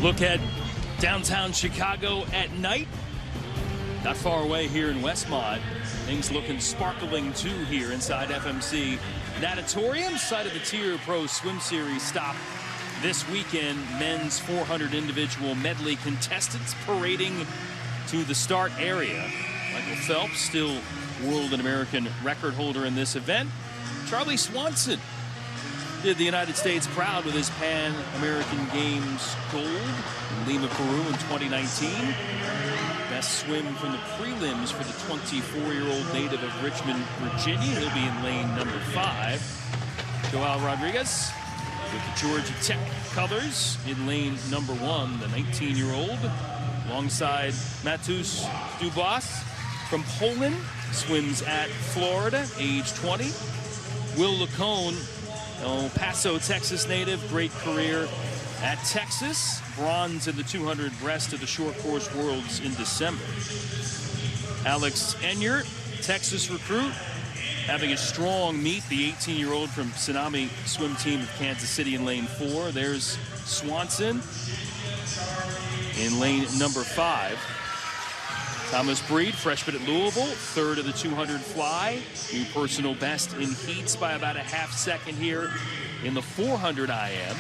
Look at downtown Chicago at night. Not far away here in Westmont. Things looking sparkling too here inside FMC Natatorium, site of the Tier Pro Swim Series stop this weekend. Men's 400 individual medley contestants parading to the start area. Michael Phelps, still world and American record holder in this event. Charlie Swanson did the United States proud with his Pan American Games gold in Lima, Peru in 2019. Best swim from the prelims for the 24-year-old native of Richmond, Virginia. He'll be in lane number 5. Joel Rodriguez with the Georgia Tech colors in lane number 1, the 19-year-old. Alongside Matus Dubois from Poland, swims at Florida, age 20. Will Licon, El Paso, Texas native, great career at Texas. Bronze in the 200 breast of the short course worlds in December. Alex Enyart, Texas recruit, having a strong meet. The 18-year-old from Tsunami swim team of Kansas City in lane 4. There's Swanson in lane number 5. Thomas Breed, freshman at Louisville, 3rd of the 200 fly. New personal best in heats by about a half second here in the 400 IM.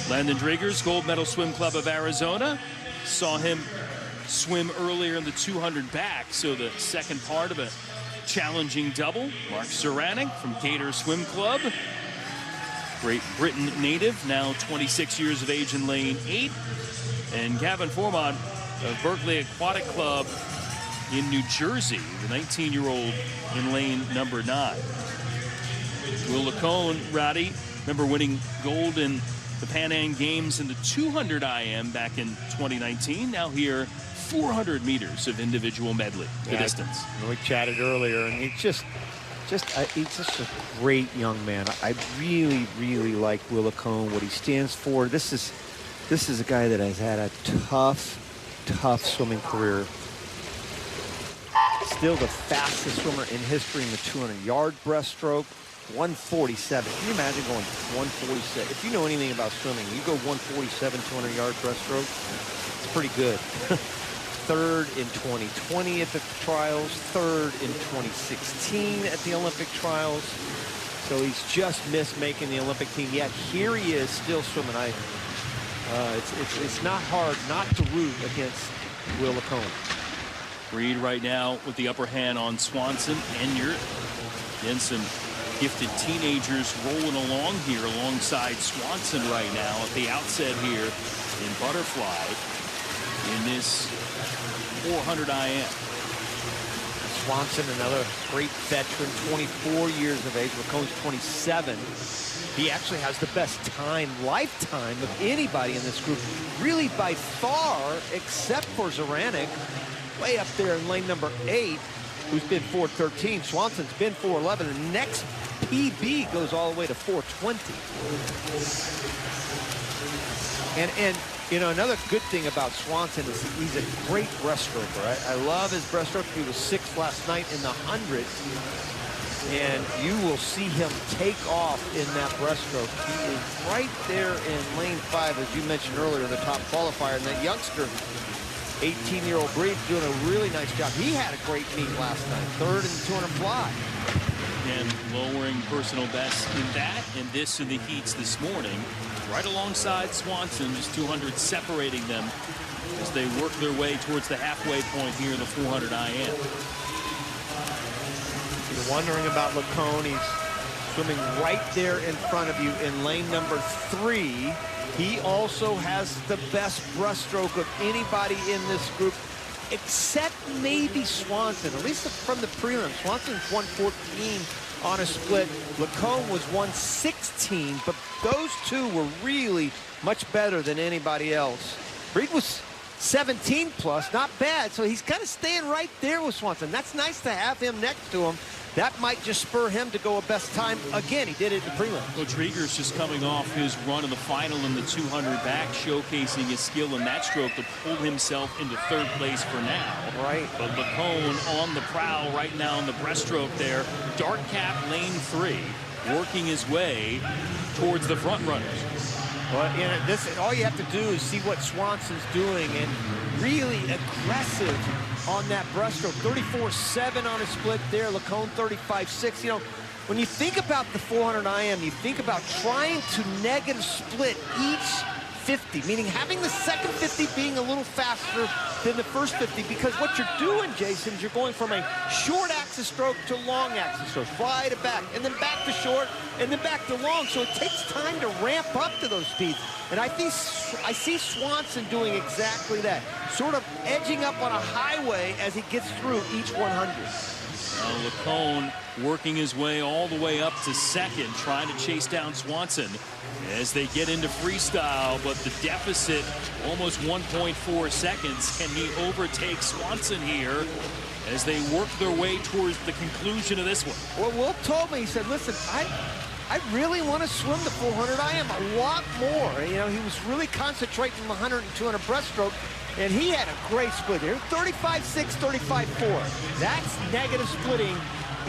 Landon Driggers, Gold Medal Swim Club of Arizona. Saw him swim earlier in the 200 back, so the second part of a challenging double. Mark Zaranek from Gator Swim Club. Great Britain native, now 26 years of age in lane 8. And Gavin Formont of Berkeley Aquatic Club in New Jersey, the 19-year-old in lane number 9. Will Licon, Roddy, remember winning gold in the Pan Am Games in the 200 IM back in 2019. Now here, 400 meters of individual medley, the distance. We chatted earlier, and he's just a great young man. I really, really like Will Licon, what he stands for. This is a guy that has had a tough swimming career. Still the fastest swimmer in history in the 200-yard breaststroke, 147. Can you imagine going 147? If you know anything about swimming, you go 147 200-yard breaststroke, it's pretty good. 3rd in 2020 at the trials, 3rd in 2016 at the Olympic trials. So he's just missed making the Olympic team. Yet here he is still swimming. It's not hard not to root against Will Licon. Reed right now with the upper hand on Swanson. Enyart. Then some gifted teenagers rolling along here alongside Swanson right now at the outset here in butterfly in this 400 IM. Swanson, another great veteran, 24 years of age. Licon's 27. He actually has the best lifetime of anybody in this group, really by far, except for Zaranek, way up there in lane number 8, who's been 4:13. Swanson's been 4:11. The next PB goes all the way to 4:20. And you know, another good thing about Swanson is he's a great breaststroker. I love his breaststroke. He was 6th last night in the 100. And you will see him take off in that breaststroke. He is right there in lane 5, as you mentioned earlier, the top qualifier. And that youngster, 18-year-old Breed, doing a really nice job. He had a great meet last night, 3rd in the 200 fly. And lowering personal best in that and this in the heats this morning, right alongside Swanson, just 200 separating them as they work their way towards the halfway point here in the 400 IM. You're wondering about Licon. He's swimming right there in front of you in lane number 3. He also has the best breaststroke of anybody in this group, except maybe Swanson, at least from the prelims. Swanson's 114 on a split. Licon was 116, but those two were really much better than anybody else. Breed was 17 plus, not bad. So he's kind of staying right there with Swanson. That's nice to have him next to him. That might just spur him to go a best time again. He did it in the prelims. Well, Driggers just coming off his run in the final in the 200 back, showcasing his skill in that stroke to pull himself into 3rd place for now. Right. But Licon on the prowl right now in the breaststroke there. Dart cap lane 3, working his way towards the front runners. Well, you know, this, all you have to do is see what Swanson's doing, and really aggressive on that breaststroke. 34.7 on a split there. Licon 35.6. You know, when you think about the 400 IM, you think about trying to negative split each 50, meaning having the second 50 being a little faster than the first 50, because what you're doing, Jason, is you're going from a short axis stroke to long axis stroke, fly to back, and then back to short, and then back to long. So it takes time to ramp up to those speeds. And I see Swanson doing exactly that, sort of edging up on a highway as he gets through each 100. Licon working his way all the way up to second, trying to chase down Swanson as they get into freestyle, but the deficit almost 1.4 seconds. Can he overtake Swanson here as they work their way towards the conclusion of this one? Well, Will told me, he said, listen, I really want to swim the 400 IM a lot more. You know, he was really concentrating on the 100 and 200 breaststroke, and he had a great split here. 35.6, 35.4. That's negative splitting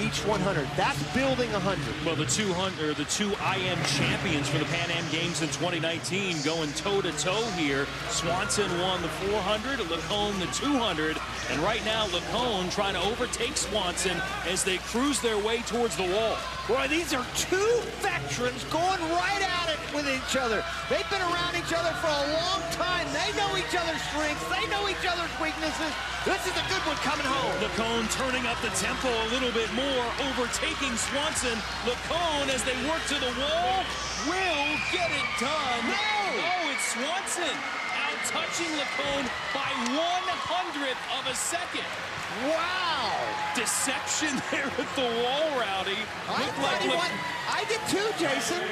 each 100. That's building 100. Well, the 200, the two IM champions for the Pan Am Games in 2019 going toe-to-toe here. Swanson won the 400, Licon the 200, and right now Licon trying to overtake Swanson as they cruise their way towards the wall. Boy, these are two veterans going right at it with each other. They've been around each other for a long time. They know each other's strengths. They know each other's weaknesses. This is a good one coming home. Licon turning up the tempo a little bit more, overtaking Swanson. Licon, as they work to the wall, will get it done. No! Oh, it's Swanson out-touching Licon by 1/100 of a second. Wow! Deception there at the wall, Rowdy. I did too, Jason.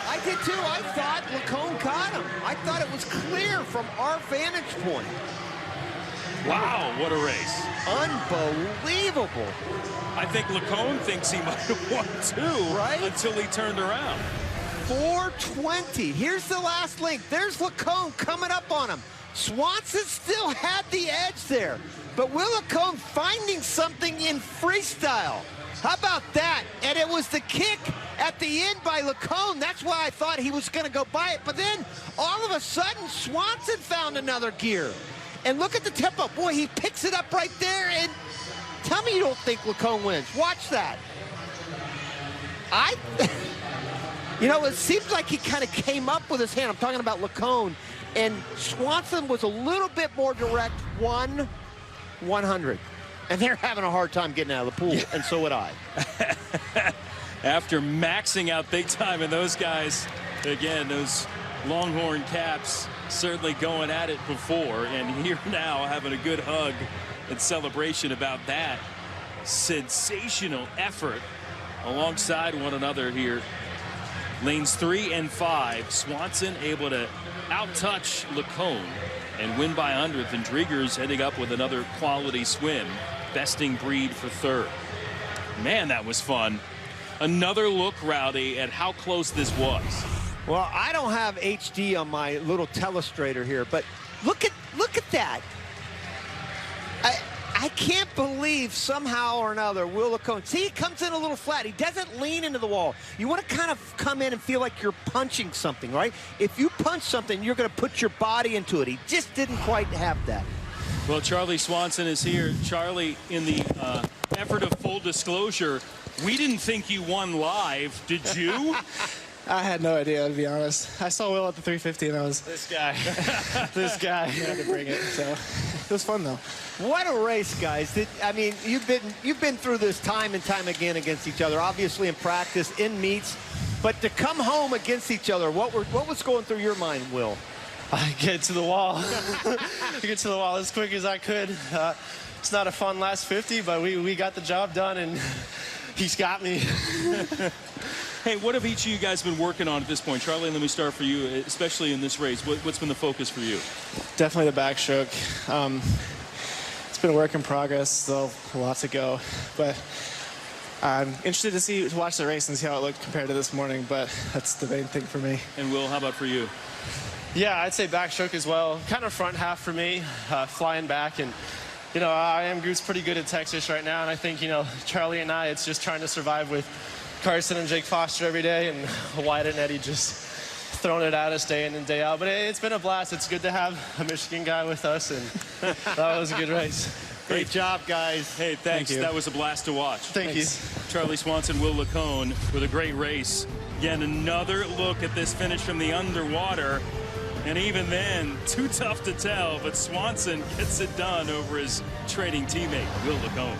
I did too. I thought Licon caught him. I thought it was clear from our vantage point. Wow, what a race. Unbelievable. I think Licon thinks he might have won too, right? Until he turned around. 4:20. Here's the last link. There's Licon coming up on him. Swanson still had the edge there, but Will Licon finding something in freestyle. How about that? And it was the kick at the end by Licon. That's why I thought he was going to go by it. But then all of a sudden, Swanson found another gear. And look at the tempo. Boy, he picks it up right there. And tell me you don't think Licon wins. Watch that. You know, it seems like he kind of came up with his hand. I'm talking about Licon. And Swanson was a little bit more direct, 1/100. And they're having a hard time getting out of the pool, and so would I. After maxing out big time, and those guys, again, those Longhorn caps certainly going at it before, and here now having a good hug and celebration about that sensational effort alongside one another here. Lanes 3 and 5, Swanson able to out-touch Licon and win by 100th, and Driegers heading up with another quality swim, besting Breed for third. Man, that was fun. Another look, Rowdy, at how close this was. Well, I don't have HD on my little telestrator here, but look at that. I can't believe somehow or another Will Licon, see, he comes in a little flat. He doesn't lean into the wall. You want to kind of come in and feel like you're punching something, right? If you punch something, you're going to put your body into it. He just didn't quite have that. Well, Charlie Swanson is here. Charlie, in the effort of full disclosure, we didn't think you won live. Did you? I had no idea, to be honest. I saw Will at the 350, and I was... This guy. This guy. He had to bring it, so it was fun, though. What a race, guys. I mean, you've been through this time and time again against each other, obviously in practice, in meets, but to come home against each other, what was going through your mind, Will? I get to the wall. Get to the wall as quick as I could. It's not a fun last 50, but we got the job done, and he's got me. Hey, what have each of you guys been working on at this point? Charlie, let me start for you, especially in this race. What's been the focus for you? Definitely the backstroke. It's been a work in progress, still a lot to go. But I'm interested to watch the race and see how it looked compared to this morning, but that's the main thing for me. And Will, how about for you? Yeah, I'd say backstroke as well. Kind of front half for me, flying back. And, you know, IM group's pretty good at Texas right now. And I think, you know, Charlie and I, it's just trying to survive with Carson and Jake Foster every day, and Wyatt and Eddie just throwing it at us day in and day out. But it's been a blast. It's good to have a Michigan guy with us, and that was a good race. Great job, guys. Hey, thanks. That was a blast to watch. Thank you. Charlie Swanson, Will Licon with a great race. Again, another look at this finish from the underwater. And even then, too tough to tell, but Swanson gets it done over his training teammate, Will Licon.